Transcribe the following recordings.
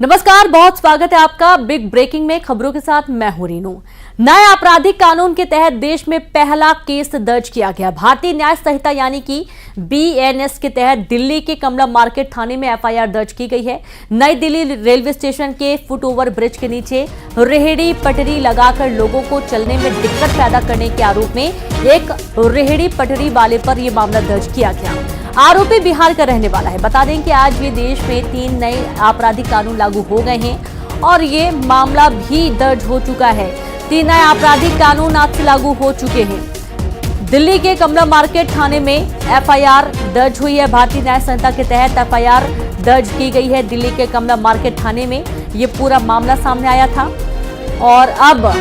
नमस्कार, बहुत स्वागत है आपका बिग ब्रेकिंग में। खबरों के साथ मैं हूं रीनू। नए आपराधिक कानून के तहत देश में पहला केस दर्ज किया गया। भारतीय न्याय संहिता यानी कि BNS के तहत दिल्ली के कमला मार्केट थाने में FIR दर्ज की गई है। नई दिल्ली रेलवे स्टेशन के फुटओवर ब्रिज के नीचे रेहड़ी पटरी लगाकर लोगों को चलने में दिक्कत पैदा करने के आरोप में एक रेहड़ी पटरी वाले पर यह मामला दर्ज किया गया। आरोपी बिहार का रहने वाला है। बता दें कि आज ये देश में 3 नए आपराधिक कानून लागू हो गए हैं और ये मामला भी दर्ज हो चुका है। 3 नए आपराधिक कानून आज से लागू हो चुके हैं। दिल्ली के कमला मार्केट थाने में FIR दर्ज हुई है। भारतीय न्याय संहिता के तहत FIR दर्ज की गई है। दिल्ली के कमला मार्केट थाने में ये पूरा मामला सामने आया था और अब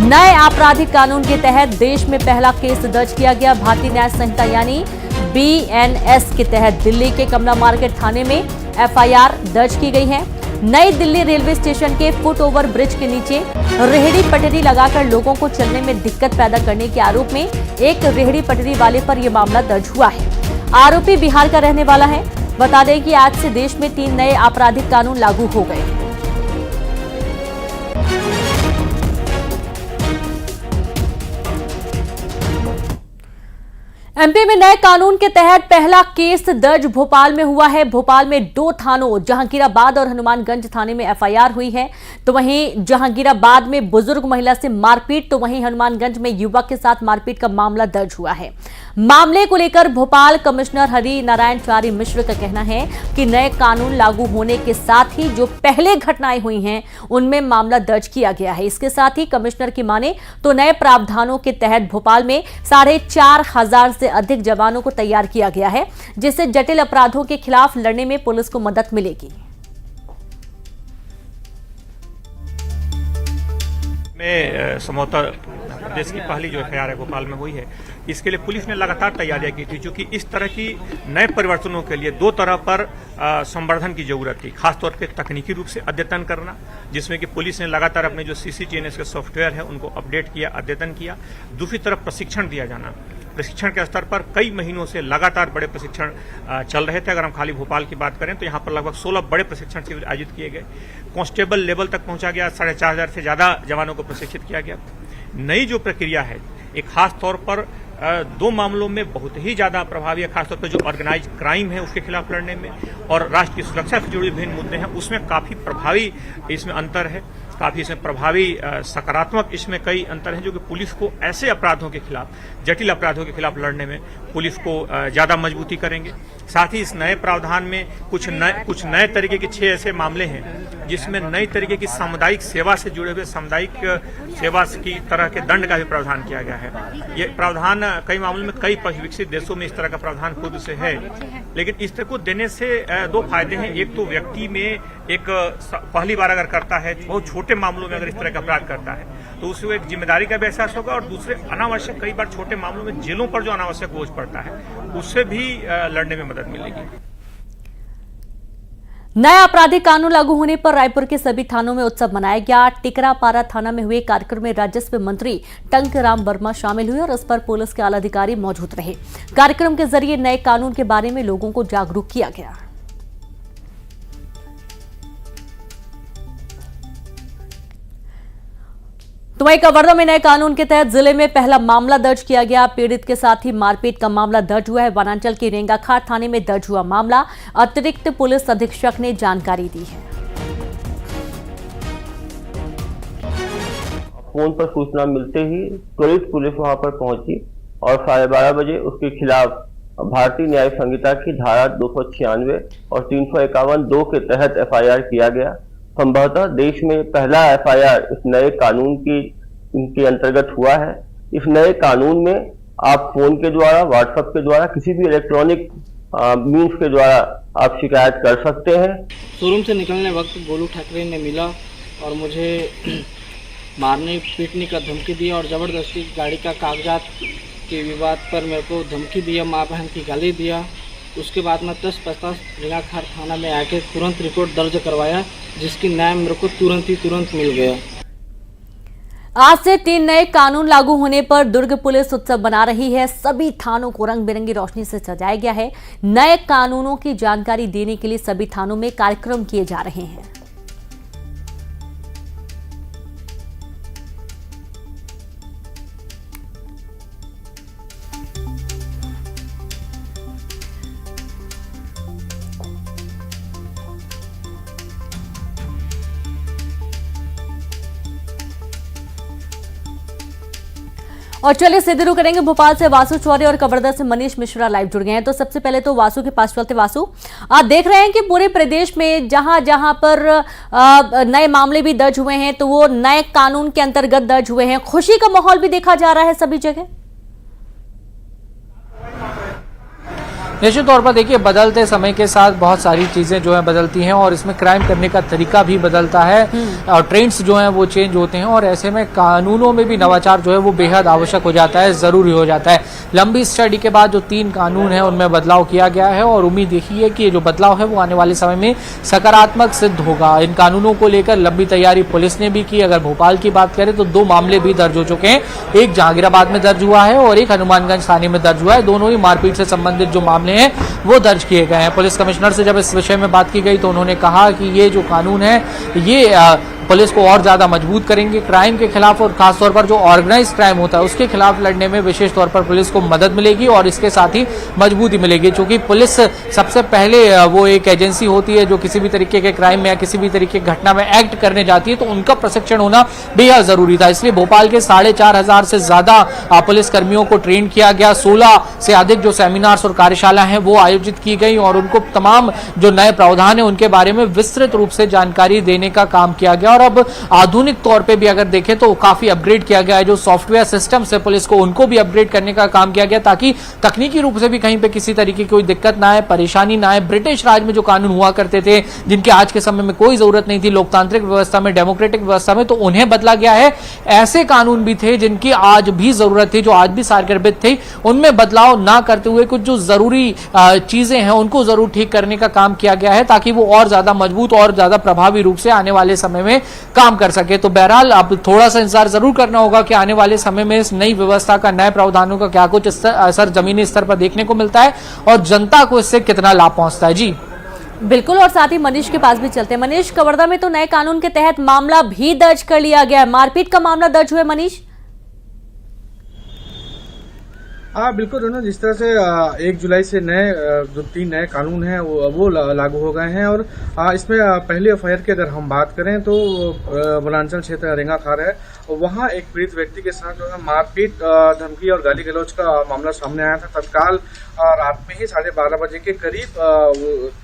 नए आपराधिक कानून के तहत देश में पहला केस दर्ज किया गया। भारतीय न्याय संहिता यानी BNS के तहत दिल्ली के कमला मार्केट थाने में FIR दर्ज की गई है। नई दिल्ली रेलवे स्टेशन के फुटओवर ब्रिज के नीचे रेहड़ी पटरी लगाकर लोगों को चलने में दिक्कत पैदा करने के आरोप में एक रेहड़ी पटरी वाले पर यह मामला दर्ज हुआ है। आरोपी बिहार का रहने वाला है। बता दें कि आज से देश में 3 नए आपराधिक कानून लागू हो गए हैं। MP में नए कानून के तहत पहला केस दर्ज भोपाल में हुआ है। भोपाल में 2 थानों जहांगीराबाद और हनुमानगंज थाने में FIR हुई है। तो वहीं जहांगीराबाद में बुजुर्ग महिला से मारपीट, तो वहीं हनुमानगंज में युवक के साथ मारपीट का मामला दर्ज हुआ है। मामले को लेकर भोपाल कमिश्नर हरि नारायण चारी मिश्र का कहना है कि नए कानून लागू होने के साथ ही जो पहले घटनाएं हुई हैं उनमें मामला दर्ज किया गया है। इसके साथ ही कमिश्नर की माने तो नए प्रावधानों के तहत भोपाल में 4,500 से अधिक जवानों को तैयार किया गया है, जिससे जटिल अपराधों के खिलाफ लड़ने में पुलिस को मदद मिलेगी। संभवतः प्रदेश की पहली जो FIR है भोपाल में हुई है। इसके लिए पुलिस ने लगातार तैयारियां की थी, क्योंकि इस तरह की नए परिवर्तनों के लिए 2 तरह पर संवर्धन की जरूरत थी। खासतौर पे तकनीकी रूप से अद्यतन करना, जिसमें कि पुलिस ने लगातार अपने जो CCTNS के सॉफ्टवेयर है उनको अपडेट किया, अद्यतन किया। दूसरी तरफ प्रशिक्षण दिया जाना। प्रशिक्षण के स्तर पर कई महीनों से लगातार बड़े प्रशिक्षण चल रहे थे। अगर हम खाली भोपाल की बात करें तो यहाँ पर लगभग 16 बड़े प्रशिक्षण शिविर आयोजित किए गए। कांस्टेबल लेवल तक पहुंचा गया। 4,500 से ज्यादा जवानों को प्रशिक्षित किया गया। नई जो प्रक्रिया है एक खास तौर पर 2 मामलों में बहुत ही ज्यादा प्रभावी है। खासतौर पर जो ऑर्गेनाइज क्राइम है उसके खिलाफ लड़ने में और राष्ट्र की सुरक्षा से जुड़े विभिन्न मुद्दे हैं उसमें काफी प्रभावी इसमें अंतर है। काफी इसमें प्रभावी सकारात्मक इसमें कई अंतर हैं, जो कि पुलिस को ऐसे अपराधों के खिलाफ, जटिल अपराधों के खिलाफ लड़ने में पुलिस को ज्यादा मजबूती करेंगे। साथ ही इस नए प्रावधान में कुछ नए तरीके के 6 ऐसे मामले हैं जिसमें नई तरीके की सामुदायिक सेवा से जुड़े हुए सामुदायिक सेवा की तरह के दंड का भी प्रावधान किया गया है। ये प्रावधान कई मामलों में कई विकसित देशों में इस तरह का प्रावधान पूर्व से है, लेकिन इस तरह को देने से 2 फायदे हैं। एक तो व्यक्ति में एक पहली बार अगर करता है, बहुत छोटे मामलों में अगर इस तरह का अपराध करता है तो उसको एक जिम्मेदारी का भी एहसास होगा और दूसरे अनावश्यक कई बार छोटे मामलों में जेलों पर जो अनावश्यक बोझ पड़ता है उससे भी लड़ने में मदद मिलेगी। नया आपराधिक कानून लागू होने पर रायपुर के सभी थानों में उत्सव मनाया गया। टिकरापारा थाना में हुए कार्यक्रम में राजस्व मंत्री टंकराम वर्मा शामिल हुए और इस पर पुलिस के आला अधिकारी मौजूद रहे। कार्यक्रम के जरिए नए कानून के बारे में लोगों को जागरूक किया गया। तो वहीं कवर्धा में नए कानून के तहत जिले में पहला मामला दर्ज किया गया। पीड़ित के साथ ही मारपीट का मामला दर्ज हुआ है। वनांचल के रेंगाखाट थाने में दर्ज हुआ मामला अतिरिक्त पुलिस अधीक्षक ने जानकारी दी है। फोन पर सूचना मिलते ही त्वरित पुलिस वहां पर पहुंची और 12:30 बजे उसके खिलाफ भारतीय न्याय संहिता की धारा 296 और 351(2) के तहत FIR किया गया। संभवतः देश में पहला FIR इस नए कानून के अंतर्गत हुआ है। इस नए कानून में आप फोन के द्वारा, व्हाट्सएप के द्वारा, किसी भी इलेक्ट्रॉनिक मीन्स के द्वारा आप शिकायत कर सकते हैं। शोरूम से निकलने वक्त गोलू ठाकरे ने मिला और मुझे मारने पीटने का धमकी दिया और ज़बरदस्ती गाड़ी का कागजात के विवाद पर मेरे को धमकी दिया, माँ बहन की गाली दिया। उसके बाद मैं 10-50 रेंगाखाट थाना में आके तुरंत रिपोर्ट दर्ज करवाया, जिसकी न्याय मेरे को तुरंत मिल गया। आज से 3 नए कानून लागू होने पर दुर्ग पुलिस उत्सव मना रही है। सभी थानों को रंग बिरंगी रोशनी से सजाया गया है। नए कानूनों की जानकारी देने के लिए सभी थानों में कार्यक्रम किए जा रहे हैं। और चलिए सीधे रुक करेंगे भोपाल से वासु चौरे और कवर्धा से मनीष मिश्रा लाइव जुड़ गए हैं। तो सबसे पहले तो वासु के पास चलते। वासु, आप देख रहे हैं कि पूरे प्रदेश में जहां जहां पर नए मामले भी दर्ज हुए हैं तो वो नए कानून के अंतर्गत दर्ज हुए हैं। खुशी का माहौल भी देखा जा रहा है सभी जगह। निश्चित तौर पर देखिए, बदलते समय के साथ बहुत सारी चीजें जो है बदलती हैं और इसमें क्राइम करने का तरीका भी बदलता है और ट्रेंड्स जो हैं वो चेंज होते हैं और ऐसे में कानूनों में भी नवाचार जो है वो बेहद आवश्यक हो जाता है, जरूरी हो जाता है। लंबी स्टडी के बाद जो 3 कानून है उनमें बदलाव किया गया है और उम्मीद देखी है कि ये जो बदलाव है वो आने वाले समय में सकारात्मक सिद्ध होगा। इन कानूनों को लेकर लंबी तैयारी पुलिस ने भी की। अगर भोपाल की बात करें तो 2 मामले भी दर्ज हो चुके हैं, एक जहांगीराबाद में दर्ज हुआ है और एक हनुमानगंज थाने में दर्ज हुआ है। दोनों ही मारपीट से संबंधित जो मामले हैं वो दर्ज किए गए हैं। पुलिस कमिश्नर से जब इस विषय में बात की गई तो उन्होंने कहा कि ये जो कानून है ये पुलिस को और ज्यादा मजबूत करेंगे क्राइम के खिलाफ और खासतौर पर जो ऑर्गेनाइज क्राइम होता है उसके खिलाफ लड़ने में विशेष तौर पर पुलिस को मदद मिलेगी और इसके साथ ही मजबूती मिलेगी। क्योंकि पुलिस सबसे पहले वो एक एजेंसी होती है जो किसी भी तरीके के क्राइम में या किसी भी तरीके की घटना में एक्ट करने जाती है, तो उनका प्रशिक्षण होना बेहद जरूरी था। इसलिए भोपाल के 4,500 से ज्यादा पुलिस कर्मियों को ट्रेन किया गया। 16 से अधिक जो सेमिनार्स और कार्यशाला है वो आयोजित की गई और उनको तमाम जो नए प्रावधान है उनके बारे में विस्तृत रूप से जानकारी देने का काम किया गया। और अब आधुनिक तौर पे भी अगर देखें तो काफी अपग्रेड किया गया है। जो सॉफ्टवेयर सिस्टम से पुलिस को उनको भी अपग्रेड करने का काम किया गया ताकि तकनीकी रूप से भी कहीं पे किसी तरीके की कोई दिक्कत ना आए, परेशानी ना आए। ब्रिटिश राज में जो कानून हुआ करते थे जिनके आज के समय में कोई जरूरत नहीं थी लोकतांत्रिक व्यवस्था में, डेमोक्रेटिक व्यवस्था में, तो उन्हें बदला गया है। ऐसे कानून भी थे जिनकी आज भी जरूरत थी, जो आज भी सारगर्भित थे, उनमें बदलाव ना करते हुए कुछ जो जरूरी चीजें हैं उनको जरूर ठीक करने का काम किया गया है ताकि वो और ज्यादा मजबूत और ज्यादा प्रभावी रूप से आने वाले समय में काम कर सके। तो बहरहाल अब थोड़ा सा इंतजार जरूर करना होगा कि आने वाले समय में इस नई व्यवस्था का, नए प्रावधानों का क्या कुछ असर जमीनी स्तर पर देखने को मिलता है और जनता को इससे कितना लाभ पहुंचता है। जी बिल्कुल, और साथ ही मनीष के पास भी चलते हैं। मनीष, कवर्धा में तो नए कानून के तहत मामला भी दर्ज कर लिया गया है, मारपीट का मामला दर्ज हुआ है। मनीष, हाँ बिल्कुल दोनों, जिस तरह से 1 जुलाई से नए जो 3 नए कानून हैं वो लागू हो गए हैं और इसमें पहले एफआईआर की अगर हम बात करें तो वनांचल क्षेत्र रेंगा खार है, वहाँ एक पीड़ित व्यक्ति के साथ जो है मारपीट, धमकी और गाली गलौज का मामला सामने आया था। तत्काल रात में ही 12:30 बजे के करीब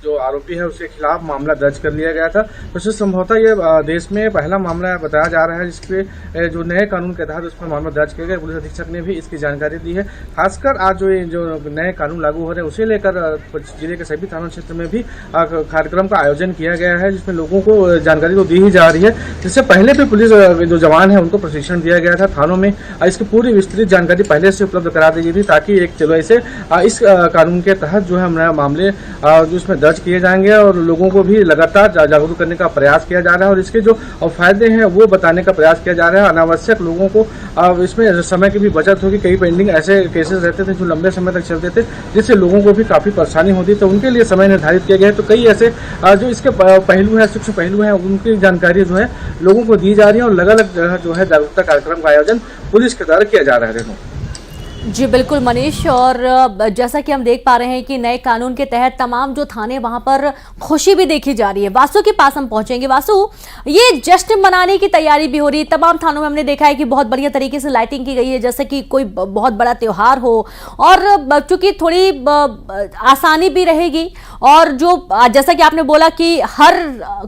जो आरोपी है उसके खिलाफ मामला दर्ज कर लिया गया था। तो संभवतः ये देश में पहला मामला बताया जा रहा है जिसपे जो नए कानून के तहत उसमें मामला दर्ज किया गया। पुलिस अधीक्षक ने भी इसकी जानकारी दी है। खासकर आज जो नए कानून लागू हो रहे हैं उसे लेकर जिले के सभी थाना क्षेत्र में भी कार्यक्रम का आयोजन किया गया है जिसमें लोगों को जानकारी तो दी ही जा रही है। जिससे पहले भी पुलिस जो जवान है उनको प्रशिक्षण दिया गया था थानों में। इसकी पूरी विस्तृत जानकारी पहले से उपलब्ध करा दी गई थी ताकि 1 जुलाई से इस कानून के तहत जो है नए मामले जो इसमें दर्ज किए जाएंगे और लोगों को भी लगातार जागरूक करने का प्रयास किया जा रहा है और इसके जो फायदे हैं वो बताने का प्रयास किया जा रहा है। अनावश्यक लोगों को इसमें समय की भी बचत होगी। कई पेंडिंग ऐसे केसेस रहते थे जो लंबे समय तक चलते थे जिससे लोगों को भी काफी परेशानी होती, तो उनके लिए समय निर्धारित किया गया है। तो कई ऐसे जो इसके पहलू है, सूक्ष्म पहलू है, उनकी जानकारी जो है लोगों को दी जा रही है और अलग अलग जगह जो है जागरूकता कार्यक्रम का आयोजन पुलिस के द्वारा किया जा रहा है। जी बिल्कुल मनीष, और जैसा कि हम देख पा रहे हैं कि नए कानून के तहत तमाम जो थाने वहां पर खुशी भी देखी जा रही है। वासु के पास हम पहुंचेंगे। वासु, ये जश्न मनाने की तैयारी भी हो रही है तमाम थानों में। हमने देखा है कि बहुत बढ़िया तरीके से लाइटिंग की गई है जैसे कि कोई बहुत बड़ा त्योहार हो, और चूंकि थोड़ी आसानी भी रहेगी और जो जैसा कि आपने बोला कि हर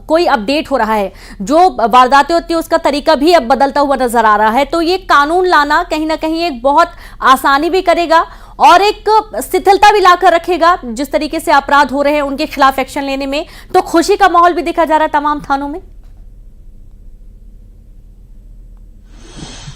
कोई अपडेट हो रहा है, जो वारदातें होती है उसका तरीका भी अब बदलता हुआ नजर आ रहा है। तो ये कानून लाना कहीं ना कहीं एक बहुत आसानी भी करेगा और एक शिथिलता भी लाकर रखेगा जिस तरीके से अपराध हो रहे हैं उनके खिलाफ एक्शन लेने में। तो खुशी का माहौल भी देखा जा रहा है तमाम थानों में।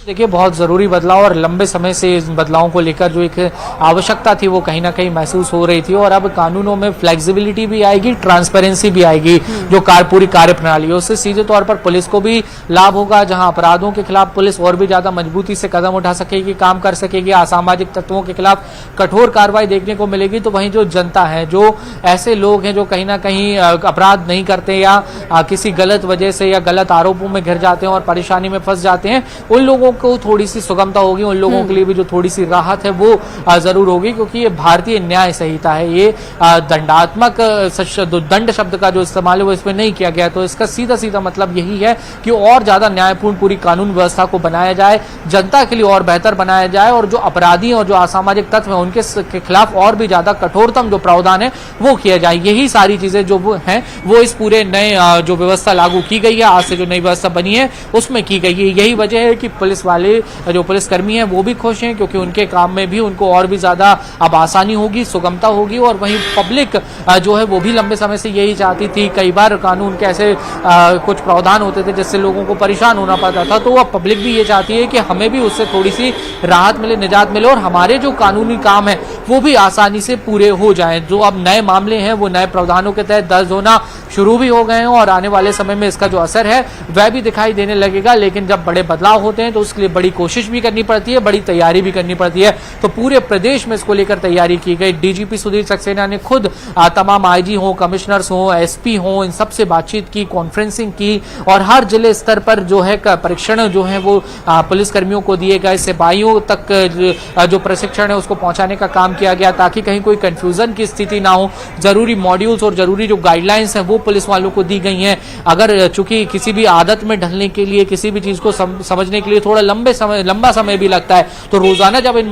देखिए, बहुत जरूरी बदलाव और लंबे समय से इस बदलावों को लेकर जो एक आवश्यकता थी वो कहीं ना कहीं महसूस हो रही थी और अब कानूनों में फ्लेक्सिबिलिटी भी आएगी, ट्रांसपेरेंसी भी आएगी। जो पूरी कार्य प्रणाली है उससे सीधे तौर पर पुलिस को भी लाभ होगा। जहां अपराधों के खिलाफ पुलिस और भी ज्यादा मजबूती से कदम उठा सकेगी, काम कर सकेगी, असामाजिक तत्वों के खिलाफ कठोर कार्रवाई देखने को मिलेगी। तो वहीं जो जनता है, जो ऐसे लोग हैं जो कहीं ना कहीं अपराध नहीं करते या किसी गलत वजह से या गलत आरोपों में घिर जाते हैं और परेशानी में फंस जाते हैं, उन लोगों को थोड़ी सी सुगमता होगी, उन लोगों के लिए भी जो थोड़ी सी राहत है वो जरूर होगी, क्योंकि ये भारतीय न्याय संहिता है, ये दंडात्मक दंड शब्द का जो इस्तेमाल है वो इसमें नहीं किया गया। तो इसका सीधा सीधा मतलब यही है कि और ज्यादा न्यायपूर्ण पूरी कानून व्यवस्था को बनाया जाए, जनता के लिए और बेहतर बनाया जाए, और जो अपराधी और जो असामाजिक तत्व हैं उनके खिलाफ और भी ज्यादा कठोरतम जो प्रावधान है वो किया जाए। यही सारी चीजें जो हैं वो इस पूरे नए जो व्यवस्था लागू की गई है, आज से जो नई व्यवस्था बनी है उसमें की गई है। यही वजह है कि पुलिस वाले जो पुलिसकर्मी हैं वो भी खुश हैं, क्योंकि उनके काम में भी उनको और भी ज्यादा अब आसानी होगी, सुगमता होगी। और वहीं पब्लिक जो है वो भी लंबे समय से यही चाहती थी। कई बार कानून के ऐसे कुछ प्रावधान होते थे जिससे लोगों को परेशान होना पड़ता था, तो अब पब्लिक भी ये चाहती है कि हमें भी उससे थोड़ी सी राहत मिले, निजात मिले, और हमारे जो कानूनी काम है वो भी आसानी से पूरे हो जाएं। जो अब नए मामले हैं वो नए प्रावधानों के तहत दर्ज होना शुरू भी हो गए हैं, और आने वाले समय में इसका जो असर है वह भी दिखाई देने लगेगा। लेकिन जब बड़े बदलाव होते हैं तो उसके लिए बड़ी कोशिश भी करनी पड़ती है, बड़ी तैयारी भी करनी पड़ती है। तो पूरे प्रदेश में इसको लेकर तैयारी की गई। डीजीपी सुधीर सक्सेना ने खुद तमाम आईजी हो, कमिश्नर्स हो, एसपी हो, इन सबसे बातचीत की, कॉन्फ्रेंसिंग की, और हर जिले स्तर पर जो है परीक्षण जो है वो पुलिस कर्मियों को दिए गए, सिपाहियों तक जो प्रशिक्षण है उसको पहुंचाने का काम किया गया, ताकि कहीं कोई कंफ्यूजन की स्थिति ना हो। जरूरी मॉड्यूल्स और जरूरी जो गाइडलाइंस हैं वो पुलिस वालों को दी गई हैं। अगर चूंकि किसी भी आदत में ढलने के लिए, किसी भी चीज को समझने के लिए थोड़ा लंबा समय भी लगता है, तो रोजाना जब इन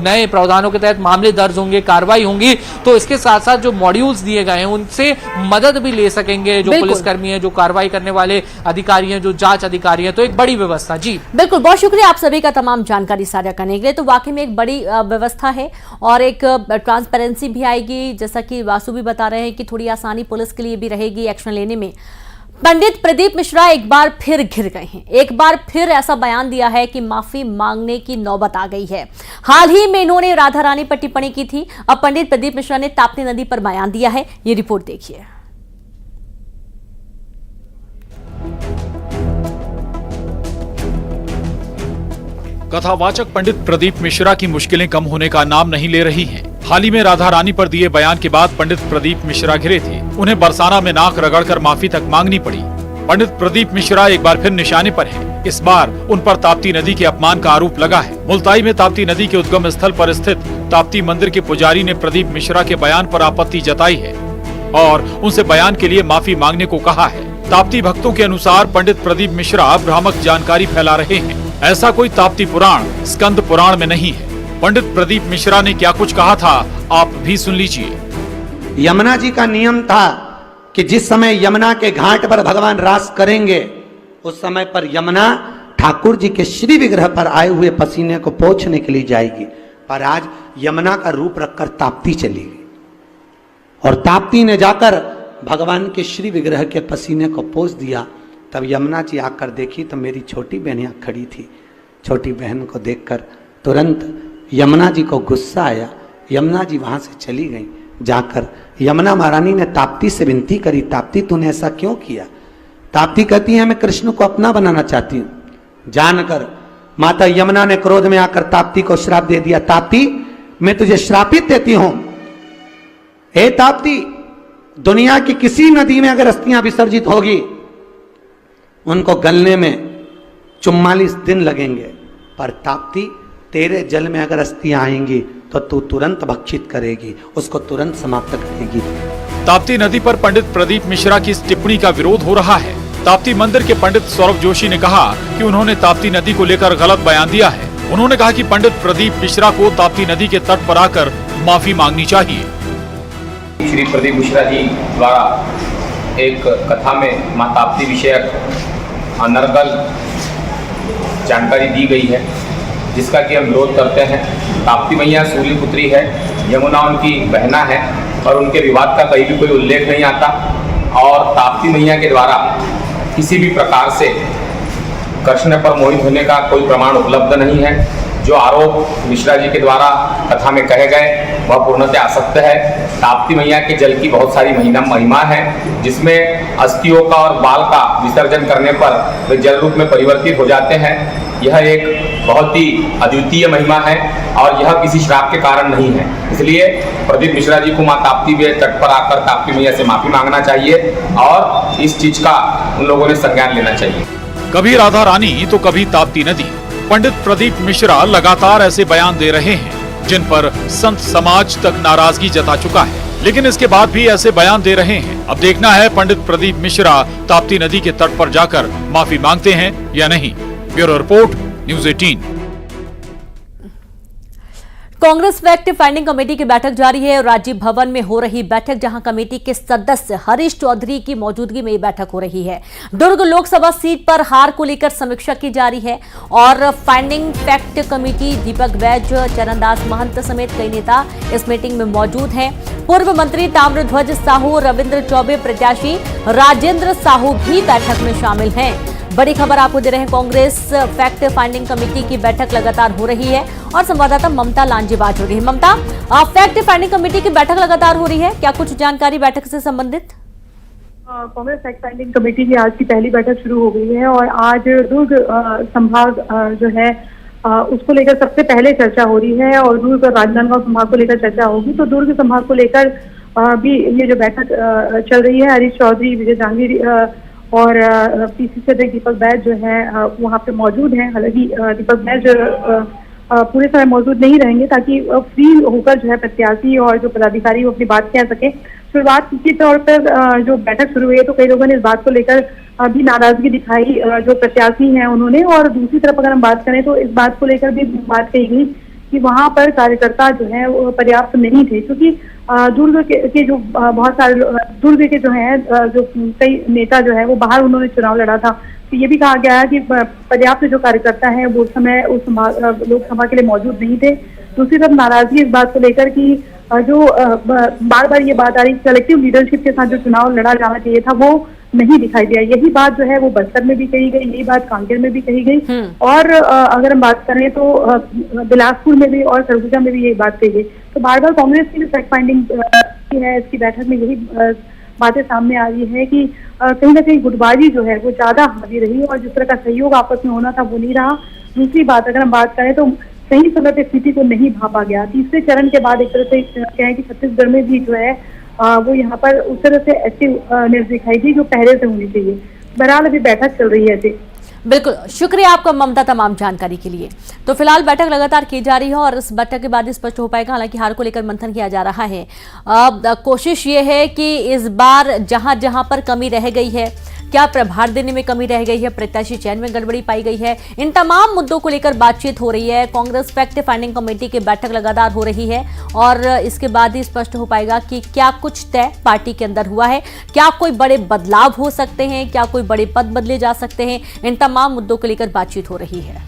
नए प्रावधानों के तहत मामले दर्ज होंगे, कार्रवाई होंगी, तो इसके साथ साथ जो मॉड्यूल्स दिए गए हैं उनसे मदद भी ले सकेंगे जो पुलिसकर्मी है, जो कार्रवाई करने वाले अधिकारी हैं, जो जांच अधिकारी हैं। तो एक बड़ी व्यवस्था। जी बिल्कुल, बहुत शुक्रिया आप सभी का तमाम जानकारी साझा करने के लिए। तो वाकई में एक बड़ी व्यवस्था है और एक ट्रांसपेरेंसी भी आएगी, जैसा कि वासु भी बता रहे हैं कि थोड़ी आसानी पुलिस के लिए भी रहेगी एक्शन लेने में। पंडित प्रदीप मिश्रा एक बार फिर घिर गए हैं, एक बार फिर ऐसा बयान दिया है कि माफी मांगने की नौबत आ गई है। हाल ही में इन्होंने राधा रानी पर टिप्पणी की थी, अब पंडित प्रदीप मिश्रा ने ताप्ती नदी पर बयान दिया है। ये रिपोर्ट देखिए। कथावाचक पंडित प्रदीप मिश्रा की मुश्किलें कम होने का नाम नहीं ले रही हैं। हाल ही में राधा रानी पर दिए बयान के बाद पंडित प्रदीप मिश्रा घिरे थे। उन्हें बरसाना में नाक रगड़कर माफी तक मांगनी पड़ी। पंडित प्रदीप मिश्रा एक बार फिर निशाने पर हैं। इस बार उन पर ताप्ती नदी के अपमान का आरोप लगा है। मुल्ताई में ताप्ती नदी के उद्गम स्थल पर स्थित ताप्ती मंदिर के पुजारी ने प्रदीप मिश्रा के बयान पर आपत्ति जताई है और उनसे बयान के लिए माफी मांगने को कहा है। ताप्ती भक्तों के अनुसार पंडित प्रदीप मिश्रा भ्रामक जानकारी फैला रहे हैं। ऐसा कोई ताप्ती पुराण स्कंद पुराण में नहीं है। पंडित प्रदीप मिश्रा ने क्या कुछ कहा था, आप भी सुन लीजिए। यमुना जी का नियम था कि जिस समय यमुना के घाट पर भगवान रास करेंगे उस समय पर यमुना ठाकुर जी के श्री विग्रह पर आए हुए पसीने को पोंछने के लिए जाएगी। पर आज यमुना का रूप रखकर ताप्ती चली गई और ताप्ती ने जाकर भगवान के श्री विग्रह के पसीने को पोंछ दिया। तब यमुना जी आकर देखी तो मेरी छोटी बहन यहाँ खड़ी थी। छोटी बहन को देखकर तुरंत यमुना जी को गुस्सा आया। यमुना जी वहां से चली गई। जाकर यमुना महारानी ने ताप्ती से विनती करी, ताप्ती तूने ऐसा क्यों किया? ताप्ती कहती है मैं कृष्ण को अपना बनाना चाहती हूं। जानकर माता यमुना ने क्रोध में आकर ताप्ती को श्राप दे दिया। ताप्ती मैं तुझे श्रापित देती हूं, हे ताप्ती, दुनिया की किसी नदी में अगर अस्थियां विसर्जित होगी उनको गलने में 44 दिन लगेंगे, पर ताप्ती तेरे जल में अगर अस्थियां आएंगी तो तू तुरंत भक्षित करेगी, उसको तुरंत समाप्त करेगी। ताप्ती नदी पर पंडित प्रदीप मिश्रा की इस टिप्पणी का विरोध हो रहा है। ताप्ती मंदिर के पंडित सौरभ जोशी ने कहा कि उन्होंने ताप्ती नदी को लेकर गलत बयान दिया है। उन्होंने कहा कि पंडित प्रदीप मिश्रा को ताप्ती नदी के तट पर आकर माफी मांगनी चाहिए। श्री प्रदीप मिश्रा जी द्वारा एक कथा में मां ताप्ती विषयक अनर्गल जानकारी दी गई है, जिसका कि हम विरोध करते हैं। ताप्ती मैया सूर्य पुत्री है, यमुना उनकी बहना है और उनके विवाद का कहीं भी कोई उल्लेख नहीं आता। और ताप्ती मैया के द्वारा किसी भी प्रकार से कृष्ण पर मोहित होने का कोई प्रमाण उपलब्ध नहीं है। जो आरोप मिश्रा जी के द्वारा कथा में कहे गए वह पूर्णतः असत्य है। ताप्ती मैया के जल की बहुत सारी महिमा है, जिसमें अस्थियों का और बाल का विसर्जन करने पर वे जल रूप में परिवर्तित हो जाते हैं। यह एक बहुत ही अद्वितीय महिमा है और यह किसी श्राप के कारण नहीं है। इसलिए प्रदीप मिश्रा जी को मां ताप्ती के तट पर आकर ताप्ती मैया से माफी मांगना चाहिए और इस चीज का उन लोगों ने संज्ञान लेना चाहिए। कभी राधा रानी तो कभी ताप्ती नदी, पंडित प्रदीप मिश्रा लगातार ऐसे बयान दे रहे हैं जिन पर संत समाज तक नाराजगी जता चुका है, लेकिन इसके बाद भी ऐसे बयान दे रहे हैं। अब देखना है पंडित प्रदीप मिश्रा ताप्ती नदी के तट पर जाकर माफी मांगते हैं या नहीं। Bureau report, news 18। Congress fact finding committee की बैठक जारी है और राजीव भवन में हो रही बैठक, जहां कमेटी के सदस्य हरीश चौधरी की मौजूदगी में ये बैठक हो रही है। दुर्ग लोकसभा सीट पर हार को लेकर समीक्षा की जा रही है और finding fact committee Deepak Baij, Charandas Mahant समेत कई नेता इस मीटिंग में मौजूद हैं। पूर्व मंत्री ताम्रध्वज साहू, रविंद्र चौबे प्रत्याशी राजेंद्र साहू भी बैठक में शामिल हैं। बड़ी खबर आपको दे रहे हैं, कांग्रेस फैक्ट फाइंडिंग कमेटी की बैठक लगातार हो रही है और संवाददाता ममता लांजी बात हो रही है। ममता, फैक्ट फाइंडिंग कमेटी की बैठक लगातार हो रही है, क्या कुछ जानकारी बैठक से संबंधित? कांग्रेस फैक्ट फाइंडिंग कमेटी की आज की पहली बैठक शुरू हो गई है और आज दुर्ग संभाग जो है उसको लेकर सबसे पहले चर्चा हो रही है और दुर्ग और राजनांदगांव संभाग को लेकर चर्चा होगी। तो दुर्ग संभाग को लेकर भी ये जो बैठक चल रही है, हरीश चौधरी, विजय जहांगीर और पीसीसी अध्यक्ष दीपक बैज जो है वहाँ पे मौजूद हैं। हालांकि दीपक बैज पूरे समय मौजूद नहीं रहेंगे ताकि फ्री होकर जो है प्रत्याशी और जो पदाधिकारी वो अपनी बात कह सके। शुरुआत के तौर पर जो बैठक शुरू हुई है तो कई लोगों ने इस बात को लेकर भी नाराजगी दिखाई, जो प्रत्याशी हैं उन्होंने, और दूसरी तरफ अगर हम बात करें तो इस बात को लेकर भी बात कही गई कि वहां पर कार्यकर्ता जो है वो पर्याप्त नहीं थे, क्योंकि दुर्ग के जो बहुत सारे दुर्ग के जो हैं जो कई नेता जो है वो बाहर उन्होंने चुनाव लड़ा था। तो ये भी कहा गया है कि पर्याप्त जो कार्यकर्ता हैं वो समय उस लोकसभा के लिए मौजूद नहीं थे। दूसरी तरफ नाराजगी इस बात को लेकर कि जो बार बार ये बात आ रही कलेक्टिव लीडरशिप के साथ जो चुनाव लड़ा जाना चाहिए था वो नहीं दिखाई दिया। यही बात जो है वो बस्तर में भी कही गई, यही बात कांकेर में भी कही गई और अगर हम बात करें तो बिलासपुर में भी और सरगुजा में भी यही बात कही गई। तो बार बार कांग्रेस की जो फैक्ट फाइंडिंग है इसकी बैठक में यही बातें सामने आ रही है कि कहीं ना कहीं गुटबाजी जो है वो ज्यादा हावी रही और जिस तरह का सहयोग आपस में होना था वो नहीं रहा। दूसरी बात अगर हम बात करें तो सही समय पे स्थिति को नहीं भापा गया। तीसरे चरण के बाद एक तरह से कहें कि छत्तीसगढ़ में भी जो है वो यहाँ पर उस तरह से एक्टिव दिखाई दी जो पहले से होनी चाहिए। बहरहाल अभी बैठक चल रही है ऐसे। बिल्कुल, शुक्रिया आपका ममता तमाम जानकारी के लिए। तो फिलहाल बैठक लगातार की जा रही है और इस बैठक के बाद स्पष्ट हो पाएगा। हालांकि हार को लेकर मंथन किया जा रहा है। अब कोशिश ये है कि इस बार जहां जहां पर कमी रह गई है, क्या प्रभार देने में कमी रह गई है, प्रत्याशी चयन में गड़बड़ी पाई गई है, इन तमाम मुद्दों को लेकर बातचीत हो रही है। कांग्रेस फैक्ट फाइंडिंग कमेटी की बैठक लगातार हो रही है और इसके बाद ही स्पष्ट हो पाएगा कि क्या कुछ तय पार्टी के अंदर हुआ है, क्या कोई बड़े बदलाव हो सकते हैं, क्या कोई बड़े पद बदले जा सकते हैं। इन तमाम मुद्दों को लेकर बातचीत हो रही है।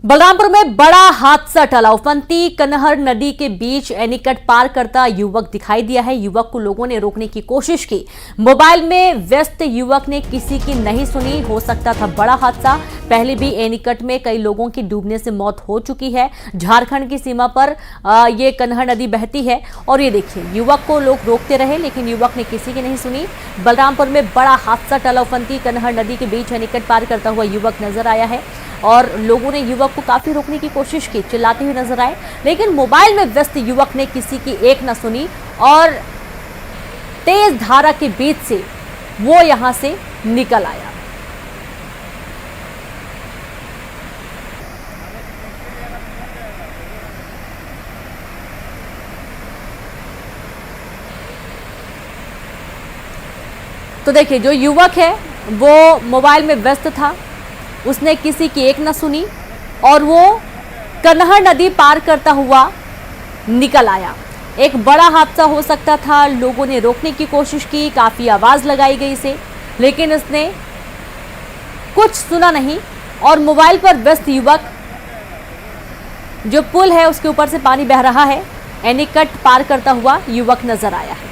बलरामपुर में बड़ा हादसा टला। उफनती कनहर नदी के बीच एनीकट पार करता युवक दिखाई दिया है। युवक को लोगों ने रोकने की कोशिश की, मोबाइल में व्यस्त युवक ने किसी की नहीं सुनी। हो सकता था बड़ा हादसा। पहले भी एनीकट में कई लोगों की डूबने से मौत हो चुकी है। झारखंड की सीमा पर ये कनहर नदी बहती है और ये देखिए युवक को लोग रोकते रहे लेकिन युवक ने किसी की नहीं सुनी। बलरामपुर में बड़ा हादसा टला। उफनती कनहर नदी के बीच एनीकट पार करता हुआ युवक नजर आया है और लोगों ने युवक को काफी रोकने की कोशिश की, चिल्लाते हुए नजर आए, लेकिन मोबाइल में व्यस्त युवक ने किसी की एक न सुनी और तेज धारा के बीच से वो यहां से निकल आया। तो देखिए जो युवक है वो मोबाइल में व्यस्त था, उसने किसी की एक न सुनी और वो कनहर नदी पार करता हुआ निकल आया। एक बड़ा हादसा हो सकता था। लोगों ने रोकने की कोशिश की, काफी आवाज लगाई गई इसे, लेकिन इसने कुछ सुना नहीं और मोबाइल पर व्यस्त युवक, जो पुल है उसके ऊपर से पानी बह रहा है, एनीकट पार करता हुआ युवक नजर आया है।